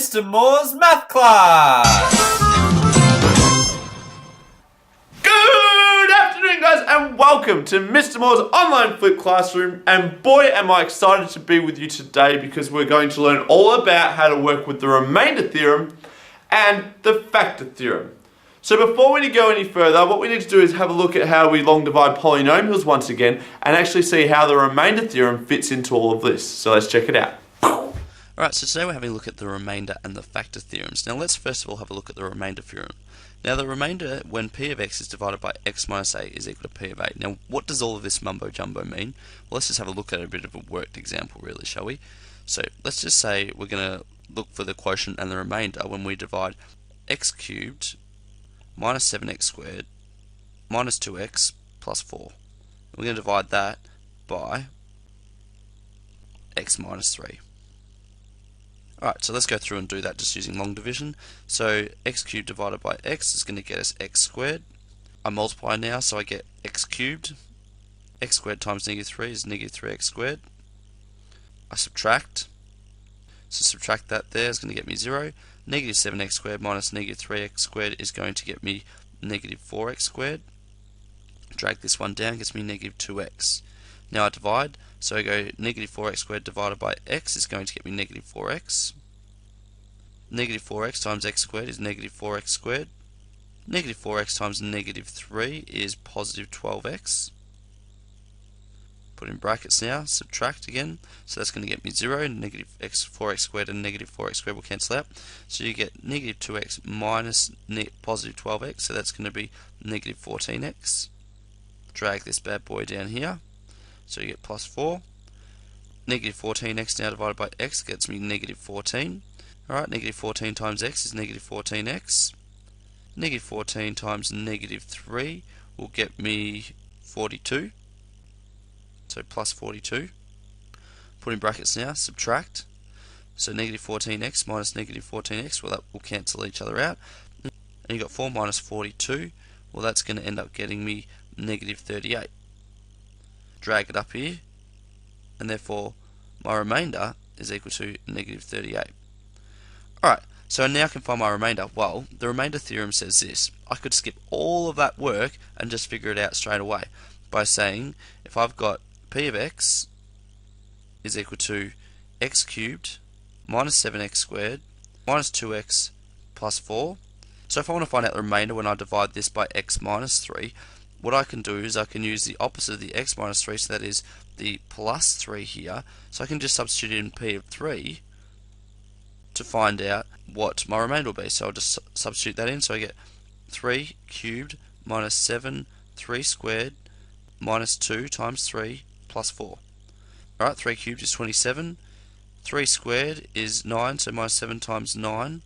Mr. Moore's math class! Good afternoon, guys, and welcome to Mr. Moore's online flip classroom. And boy, am I excited to be with you today because we're going to learn all about how to work with the remainder theorem and the factor theorem. So before we go any further, what we need to do is have a look at how we long divide polynomials once again and actually see how the remainder theorem fits into all of this. So let's check it out. Alright, so today we're having a look at the remainder and the factor theorems. Now let's first of all have a look at the remainder theorem. Now the remainder, when p of x is divided by x minus a, is equal to p of a. Now what does all of this mumbo jumbo mean? Well, let's just have a look at a bit of a worked example really, shall we? So let's just say we're going to look for the quotient and the remainder when we divide x cubed minus 7x squared minus 2x plus 4. We're going to divide that by x minus 3. Alright, so let's go through and do that just using long division. So x cubed divided by x is going to get us x squared. I multiply now, so I get x cubed. X squared times negative 3 is negative 3x squared. I subtract. So subtract that there is going to get me 0. Negative 7x squared minus negative 3x squared is going to get me negative 4x squared. Drag this one down, gets me negative 2x. Now I divide, so I go negative 4x squared divided by x is going to get me negative 4x. Negative 4x times x squared is negative 4x squared. Negative 4x times negative 3 is positive 12x. Put in brackets now, subtract again, so that's going to get me 0. Negative 4x squared and negative 4x squared will cancel out. So you get negative 2x minus positive 12x, so that's going to be negative 14x. Drag this bad boy down here. So you get plus 4. Negative 14x now divided by x gets me negative 14. Alright, negative 14 times x is negative 14x. Negative 14 times negative 3 will get me 42. So plus 42. Put in brackets now, subtract. So negative 14x minus negative 14x, well that will cancel each other out. And you got 4 minus 42, well that's going to end up getting me negative 38. Drag it up here, and therefore my remainder is equal to negative 38. Alright, so now I can find my remainder. Well, the remainder theorem says this. I could skip all of that work and just figure it out straight away by saying if I've got p of x is equal to x cubed minus 7x squared minus 2x plus 4. So if I want to find out the remainder when I divide this by x minus 3, what I can do is I can use the opposite of the x minus 3, so that is the plus 3 here. So I can just substitute in p of 3 to find out what my remainder will be. So I'll just substitute that in, so I get 3 cubed minus 7, 3 squared minus 2 times 3 plus 4. Alright, 3 cubed is 27, 3 squared is 9, so minus 7 times 9,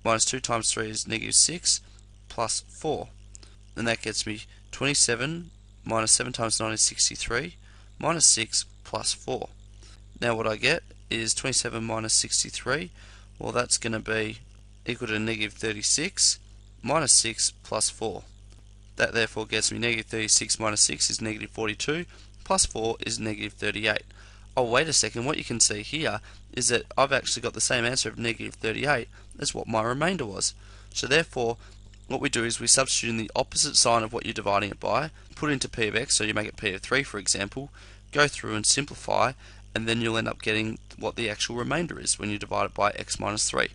minus 2 times 3 is negative 6, plus 4. And that gets me 27 minus 7 times 9 is 63, minus 6 plus 4. Now what I get is 27 minus 63, well that's going to be equal to negative 36, minus 6 plus 4. That therefore gets me negative 36 minus 6 is negative 42, plus 4 is negative 38. Oh wait a second, what you can see here is that I've actually got the same answer of negative 38 as what my remainder was. So therefore what we do is we substitute in the opposite sign of what you're dividing it by, put into p of x, so you make it p of 3 for example, go through and simplify, and then you'll end up getting what the actual remainder is when you divide it by x minus 3.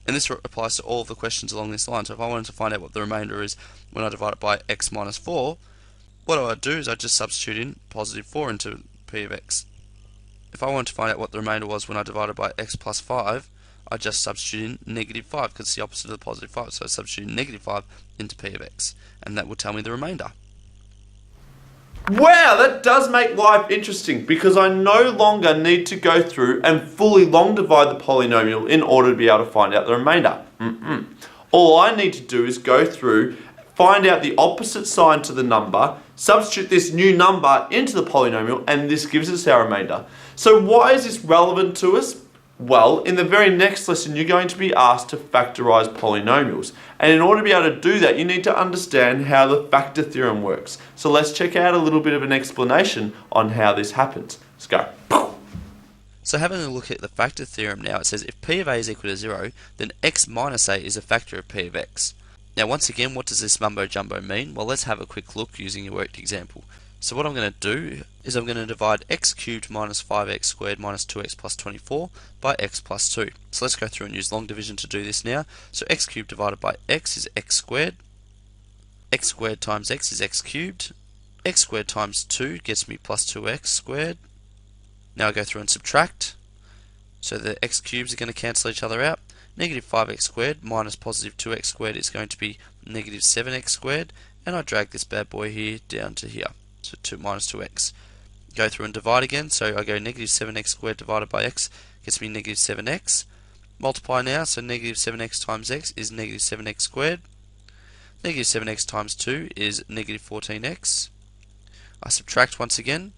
And this applies to all of the questions along this line. So if I wanted to find out what the remainder is when I divide it by x minus 4, what I would do is I'd just substitute in positive 4 into p of x. If I wanted to find out what the remainder was when I divided by x plus 5, I just substitute in negative 5 because it's the opposite of the positive 5. So I substitute in negative 5 into p of x, and that will tell me the remainder. Wow, that does make life interesting because I no longer need to go through and fully long divide the polynomial in order to be able to find out the remainder. All I need to do is go through, find out the opposite sign to the number, substitute this new number into the polynomial, and this gives us our remainder. So why is this relevant to us? Well, in the very next lesson, you're going to be asked to factorize polynomials. And in order to be able to do that, you need to understand how the factor theorem works. So let's check out a little bit of an explanation on how this happens. Let's go. So having a look at the factor theorem now, it says if p of a is equal to 0, then x minus a is a factor of p of x. Now once again, what does this mumbo jumbo mean? Well, let's have a quick look using a worked example. So what I'm going to do is I'm going to divide x cubed minus 5x squared minus 2x plus 24 by x plus 2. So let's go through and use long division to do this now. So x cubed divided by x is x squared times x is x cubed, x squared times 2 gets me plus 2x squared. Now I go through and subtract, so the x cubes are going to cancel each other out. Negative 5x squared minus positive 2x squared is going to be negative 7x squared, and I drag this bad boy here down to here, so 2 minus 2x. Go through and divide again, so I go negative 7x squared divided by x gets me negative 7x. Multiply now, so negative 7x times x is negative 7x squared. Negative 7x times 2 is negative 14x. I subtract once again,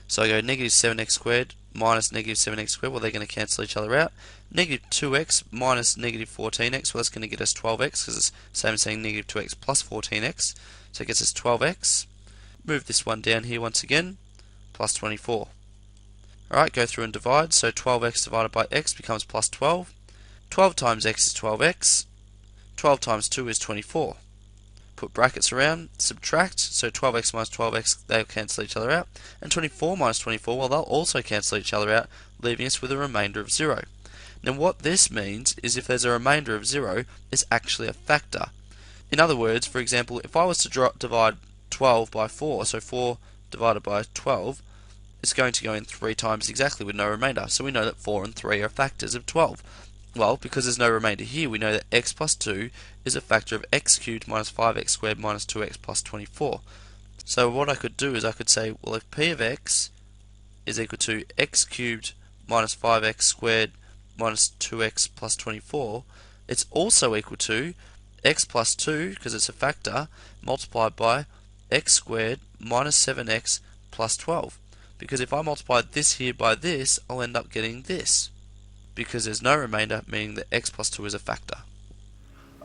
so I go negative 7x squared minus negative 7x squared, well they're going to cancel each other out. Negative 2x minus negative 14x, well that's going to get us 12x, because it's the same as saying negative 2x plus 14x, so it gets us 12x. Move this one down here once again, plus 24. Alright, go through and divide, so 12x divided by x becomes plus 12. 12 times x is 12x. 12 times 2 is 24. Put brackets around, subtract, so 12x minus 12x, they'll cancel each other out, and 24 minus 24, well they'll also cancel each other out, leaving us with a remainder of 0. Now what this means is if there's a remainder of 0, it's actually a factor. In other words, for example, if I was to divide 12 by 4, so 4 divided by 12, it's going to go in 3 times exactly with no remainder, so we know that 4 and 3 are factors of 12. Well, because there's no remainder here, we know that x plus 2 is a factor of x cubed minus 5x squared minus 2x plus 24. So what I could do is I could say, well, if p of x is equal to x cubed minus 5x squared minus 2x plus 24, it's also equal to x plus 2, because it's a factor, multiplied by x squared minus 7x plus 12. Because if I multiply this here by this, I'll end up getting this, because there's no remainder, meaning that x plus 2 is a factor.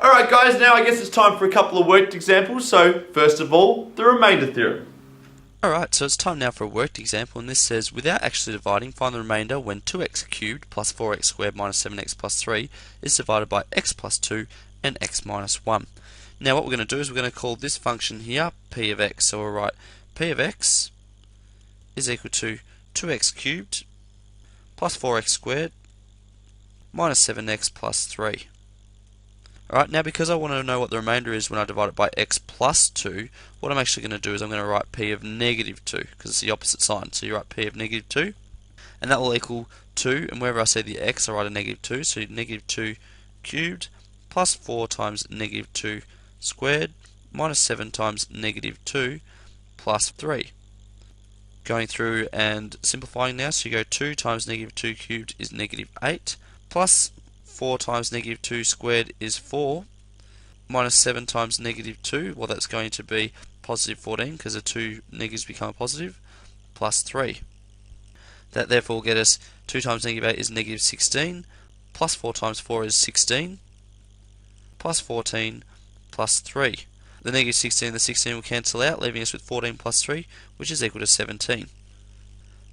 Alright guys, now I guess it's time for a couple of worked examples. So first of all, the remainder theorem. Alright, so it's time now for a worked example, and this says, without actually dividing, find the remainder when 2x cubed plus 4x squared minus 7x plus 3 is divided by x plus 2 and x minus 1. Now what we're going to do is we're going to call this function here p of x. So we'll write p of x is equal to 2x cubed plus 4x squared minus 7x plus 3. Alright, now because I want to know what the remainder is when I divide it by x plus 2, what I'm actually going to do is I'm going to write p of negative 2, because it's the opposite sign. So you write p of negative 2, and that will equal 2, and wherever I say the x, I write a negative 2, so negative 2 cubed plus 4 times negative 2 squared minus 7 times negative 2 plus 3. Going through and simplifying now, so you go 2 times negative 2 cubed is negative 8, plus 4 times negative 2 squared is 4, minus 7 times negative 2, well that's going to be positive 14, because the two negatives become a positive, plus 3. That therefore will get us 2 times negative 8 is negative 16, plus 4 times 4 is 16, plus 14, plus 3. The negative 16 and the 16 will cancel out, leaving us with 14 plus 3, which is equal to 17.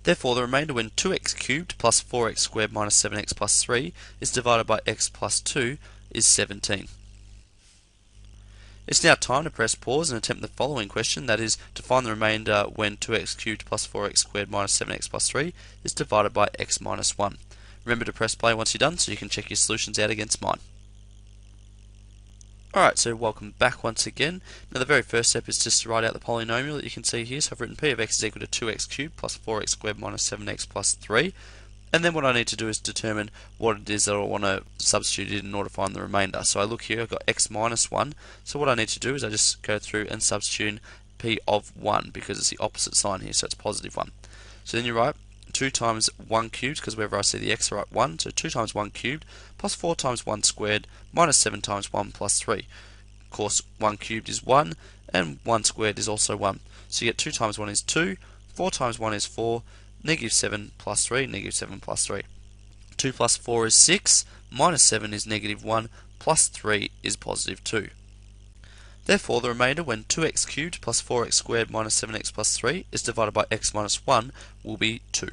Therefore, the remainder when 2x cubed plus 4x squared minus 7x plus 3 is divided by x plus 2 is 17. It's now time to press pause and attempt the following question, that is, to find the remainder when 2x cubed plus 4x squared minus 7x plus 3 is divided by x minus 1. Remember to press play once you're done so you can check your solutions out against mine. Alright, so welcome back once again. Now the very first step is just to write out the polynomial that you can see here. So I've written p of x is equal to 2x cubed plus 4x squared minus 7x plus 3. And then what I need to do is determine what it is that I want to substitute in order to find the remainder. So I look here, I've got x minus 1. So what I need to do is I just go through and substitute in p of 1, because it's the opposite sign here, so it's positive 1. So then you write 2 times 1 cubed, because wherever I see the x I write 1, so 2 times 1 cubed plus 4 times 1 squared minus 7 times 1 plus 3. Of course 1 cubed is 1 and 1 squared is also 1. So you get 2 times 1 is 2, 4 times 1 is 4, negative 7 plus 3, negative 7 plus 3. 2 plus 4 is 6, minus 7 is negative 1, plus 3 is positive 2. Therefore, the remainder when 2x cubed plus 4x squared minus 7x plus 3 is divided by x minus 1 will be 2.